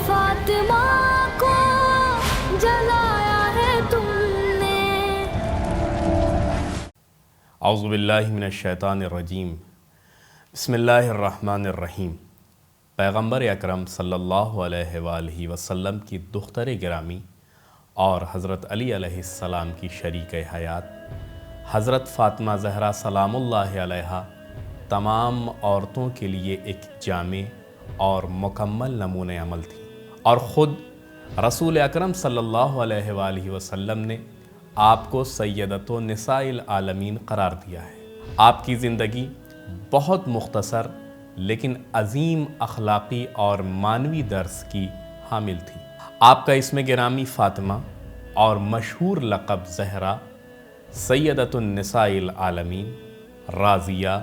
فاطمہ کو جلایا ہے تم نے۔ اعوذ باللہ من الشیطان الرجیم، بسم اللہ الرحمن الرحیم۔ پیغمبر اکرم صلی اللہ علیہ وآلہ وسلم کی دختر گرامی اور حضرت علی علیہ السلام کی شریک حیات حضرت فاطمہ زہرا سلام اللہ علیہا تمام عورتوں کے لیے ایک جامع اور مکمل نمونۂ عمل تھی، اور خود رسول اکرم صلی اللہ علیہ وآلہ وسلم نے آپ کو سیدۃ نساء العالمین قرار دیا ہے۔ آپ کی زندگی بہت مختصر لیکن عظیم اخلاقی اور معنوی درس کی حامل تھی۔ آپ کا اسم گرامی فاطمہ اور مشہور لقب زہرا سیدۃ النساء العالمین، راضیہ،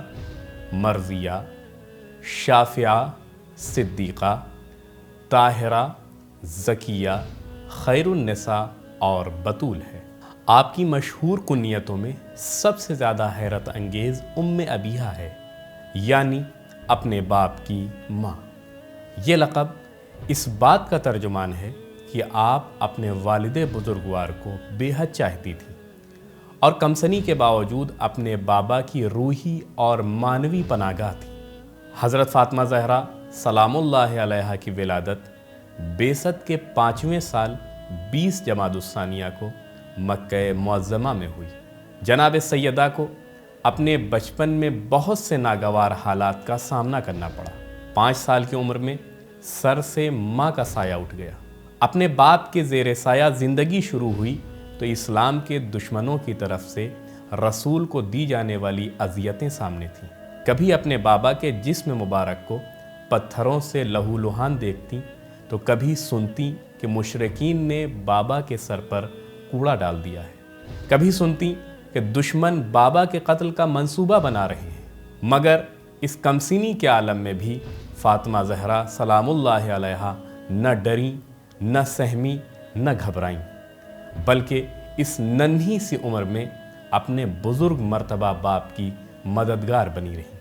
مرضیہ، شافعہ، صدیقہ، طاہرہ، زکیہ، خیر النساء اور بتول ہے۔ آپ کی مشہور کنیتوں میں سب سے زیادہ حیرت انگیز ام ابیہا ہے، یعنی اپنے باپ کی ماں۔ یہ لقب اس بات کا ترجمان ہے کہ آپ اپنے والد بزرگوار کو بے حد چاہتی تھی اور کمسنی کے باوجود اپنے بابا کی روحی اور معنوی پناہ گاہ تھی۔ حضرت فاطمہ زہرا سلام اللہ علیہا کی ولادت بعثت کے 5ویں سال 20 جمادی الثانیہ کو مکہ معظمہ میں ہوئی۔ جناب سیدہ کو اپنے بچپن میں بہت سے ناگوار حالات کا سامنا کرنا پڑا۔ 5 سال کی عمر میں سر سے ماں کا سایہ اٹھ گیا۔ اپنے باپ کے زیر سایہ زندگی شروع ہوئی تو اسلام کے دشمنوں کی طرف سے رسول کو دی جانے والی اذیتیں سامنے تھیں۔ کبھی اپنے بابا کے جسم مبارک کو پتھروں سے لہو لہان دیکھتی تو کبھی سنتی کہ مشرکین نے بابا کے سر پر کوڑا ڈال دیا ہے، کبھی سنتی کہ دشمن بابا کے قتل کا منصوبہ بنا رہے ہیں۔ مگر اس کمسینی کے عالم میں بھی فاطمہ زہرا سلام اللہ علیہا نہ ڈریں، نہ سہمی، نہ گھبرائیں، بلکہ اس ننھی سی عمر میں اپنے بزرگ مرتبہ باپ کی مددگار بنی رہی۔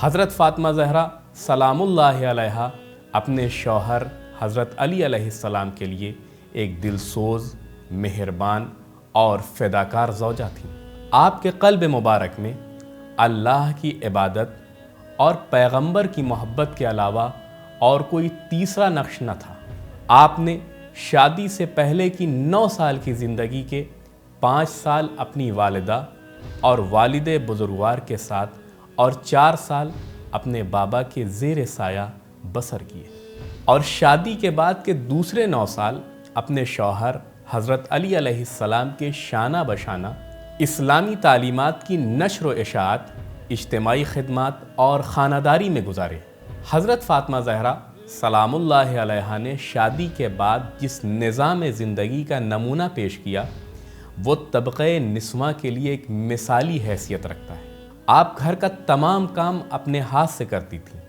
حضرت فاطمہ زہرا سلام اللہ علیہا اپنے شوہر حضرت علی علیہ السلام کے لیے ایک دلسوز، مہربان اور فداکار زوجہ تھیں۔ آپ کے قلب مبارک میں اللہ کی عبادت اور پیغمبر کی محبت کے علاوہ اور کوئی تیسرا نقش نہ تھا۔ آپ نے شادی سے پہلے کی 9 سال کی زندگی کے 5 سال اپنی والدہ اور والد بزرگوار کے ساتھ اور 4 سال اپنے بابا کے زیر سایہ بسر کیے، اور شادی کے بعد کے دوسرے 9 سال اپنے شوہر حضرت علی علیہ السلام کے شانہ بشانہ اسلامی تعلیمات کی نشر و اشاعت، اجتماعی خدمات اور خانہ داری میں گزارے۔ حضرت فاطمہ زہرا سلام اللہ علیہا نے شادی کے بعد جس نظام زندگی کا نمونہ پیش کیا وہ طبقہ نسواں کے لیے ایک مثالی حیثیت رکھتا ہے۔ آپ گھر کا تمام کام اپنے ہاتھ سے کرتی تھیں،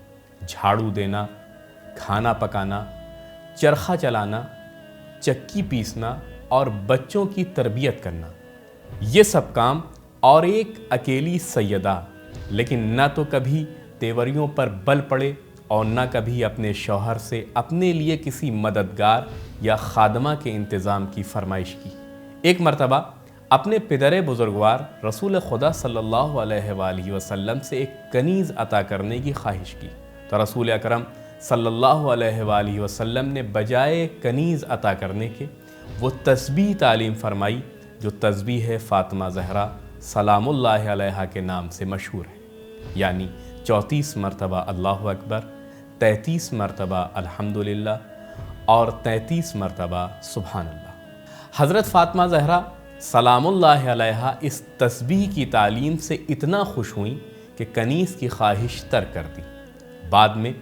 جھاڑو دینا، کھانا پکانا، چرخہ چلانا، چکی پیسنا اور بچوں کی تربیت کرنا، یہ سب کام، اور ایک اکیلی سیدہ، لیکن نہ تو کبھی تیوریوں پر بل پڑے اور نہ کبھی اپنے شوہر سے اپنے لیے کسی مددگار یا خادمہ کے انتظام کی فرمائش کی۔ ایک مرتبہ اپنے پدر بزرگوار رسول خدا صلی اللہ علیہ وآلہ وسلم سے ایک کنیز عطا کرنے کی خواہش کی تو رسول اکرم صلی اللہ علیہ وآلہ وسلم نے بجائے کنیز عطا کرنے کے وہ تسبیح تعلیم فرمائی جو تسبیح فاطمہ زہرا سلام اللہ علیہا کے نام سے مشہور ہے، یعنی 34 مرتبہ اللہ اکبر، 33 مرتبہ الحمدللہ اور 33 مرتبہ سبحان اللہ۔ حضرت فاطمہ زہرا سلام اللہ علیہا اس تسبیح کی تعلیم سے اتنا خوش ہوئیں کہ کنیز کی خواہش ترک کر دی۔ بعد میں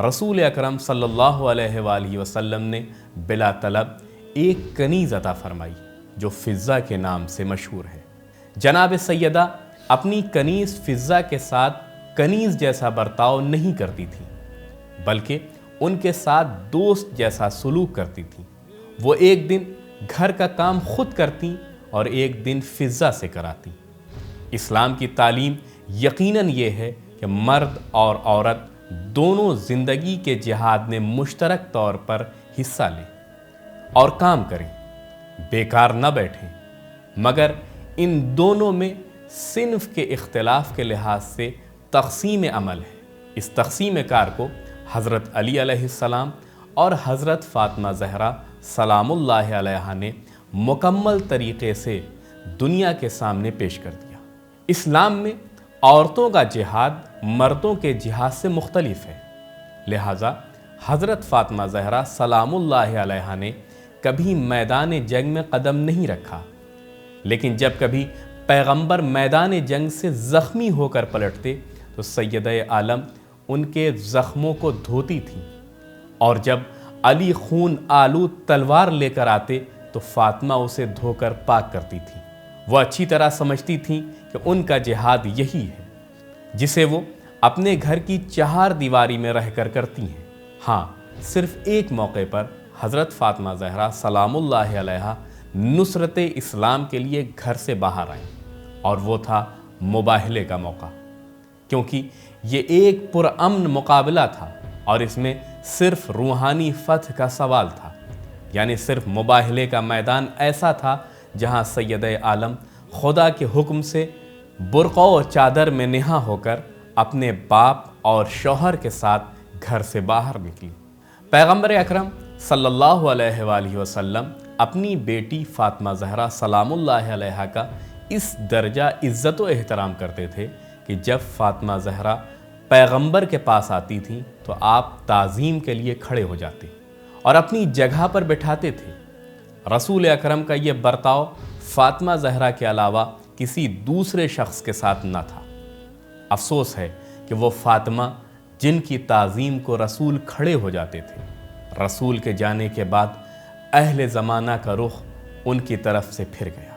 رسول اکرم صلی اللہ علیہ وآلہ وسلم نے بلا طلب ایک کنیز عطا فرمائی جو فضہ کے نام سے مشہور ہے۔ جناب سیدہ اپنی کنیز فضہ کے ساتھ کنیز جیسا برتاؤ نہیں کرتی تھی، بلکہ ان کے ساتھ دوست جیسا سلوک کرتی تھی۔ وہ ایک دن گھر کا کام خود کرتی اور ایک دن فضہ سے کراتی۔ اسلام کی تعلیم یقیناً یہ ہے کہ مرد اور عورت دونوں زندگی کے جہاد میں مشترک طور پر حصہ لیں اور کام کریں، بیکار نہ بیٹھیں، مگر ان دونوں میں صنف کے اختلاف کے لحاظ سے تقسیم عمل ہے۔ اس تقسیم کار کو حضرت علی علیہ السلام اور حضرت فاطمہ زہرا سلام اللہ علیہا نے مکمل طریقے سے دنیا کے سامنے پیش کر دیا۔ اسلام میں عورتوں کا جہاد مردوں کے جہاد سے مختلف ہے، لہٰذا حضرت فاطمہ زہرا سلام اللہ علیہا نے کبھی میدان جنگ میں قدم نہیں رکھا، لیکن جب کبھی پیغمبر میدان جنگ سے زخمی ہو کر پلٹتے تو سیدہ عالم ان کے زخموں کو دھوتی تھیں، اور جب علی خون آلود تلوار لے کر آتے تو فاطمہ اسے دھو کر پاک کرتی تھیں۔ وہ اچھی طرح سمجھتی تھیں کہ ان کا جہاد یہی ہے جسے وہ اپنے گھر کی چہار دیواری میں رہ کر کرتی ہیں۔ ہاں، صرف ایک موقع پر حضرت فاطمہ زہرا سلام اللہ علیہا نصرت اسلام کے لیے گھر سے باہر آئیں، اور وہ تھا مباہلے کا موقع، کیونکہ یہ ایک پرامن مقابلہ تھا اور اس میں صرف روحانی فتح کا سوال تھا، یعنی صرف مباہلے کا میدان ایسا تھا جہاں سیدہ عالم خدا کے حکم سے برقع و چادر میں نہا ہو کر اپنے باپ اور شوہر کے ساتھ گھر سے باہر نکلی۔ پیغمبر اکرم صلی اللہ علیہ وآلہ وسلم اپنی بیٹی فاطمہ زہرا سلام اللہ علیہا کا اس درجہ عزت و احترام کرتے تھے کہ جب فاطمہ زہرا پیغمبر کے پاس آتی تھیں تو آپ تعظیم کے لیے کھڑے ہو جاتے اور اپنی جگہ پر بٹھاتے تھے۔ رسول اکرم کا یہ برتاؤ فاطمہ زہرا کے علاوہ کسی دوسرے شخص کے ساتھ نہ تھا۔ افسوس ہے کہ وہ فاطمہ جن کی تعظیم کو رسول کھڑے ہو جاتے تھے، رسول کے جانے کے بعد اہل زمانہ کا رخ ان کی طرف سے پھر گیا۔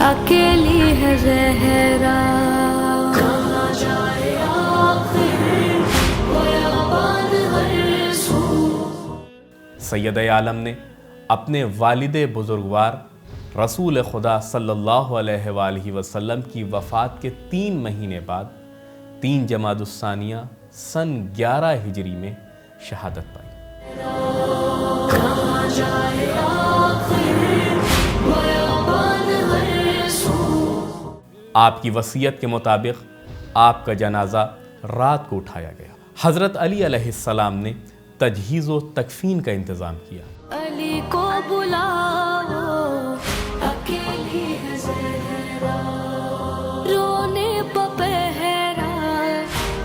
اکیلی ہے زہرا، کہاں جائے آخر بیابان ہر سو۔ سید عالم نے اپنے والد بزرگوار رسول خدا صلی اللہ علیہ وآلہ وسلم کی وفات کے 3 مہینے بعد 3 جمادی الثانیہ سن 11 ہجری میں شہادت پائی۔ کہاں جائے آخر بیابان ہر سو۔ آپ کی وصیت کے مطابق آپ کا جنازہ رات کو اٹھایا گیا۔ حضرت علی علیہ السلام نے تجہیز و تکفین کا انتظام کیا۔ علی کو بلاؤ، اکیلی ہے زہرا، رونے پہ پہرا،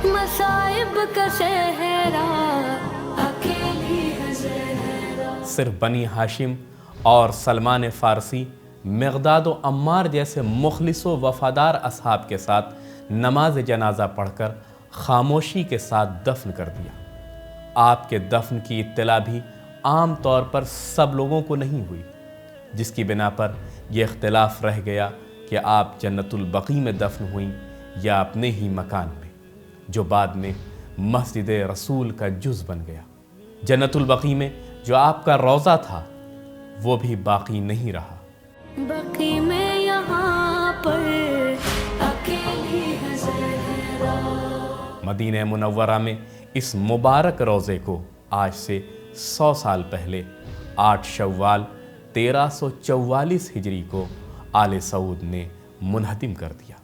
مصائب کا صحرا، اکیلی ہے زہرا۔ صرف بنی ہاشم اور سلمان فارسی، مقداد و عمار جیسے مخلص و وفادار اصحاب کے ساتھ نماز جنازہ پڑھ کر خاموشی کے ساتھ دفن کر دیا۔ آپ کے دفن کی اطلاع بھی عام طور پر سب لوگوں کو نہیں ہوئی، جس کی بنا پر یہ اختلاف رہ گیا کہ آپ جنت البقیع میں دفن ہوئیں یا اپنے ہی مکان میں، جو بعد میں مسجد رسول کا جز بن گیا۔ جنت البقیع میں جو آپ کا روضہ تھا وہ بھی باقی نہیں رہا۔ بقی میں یہاں پر اکیلی ہے زہرا۔ مدینہ منورہ میں اس مبارک روضے کو آج سے 100 سال پہلے 8 شوال 1344 ہجری کو آل سعود نے منہدم کر دیا۔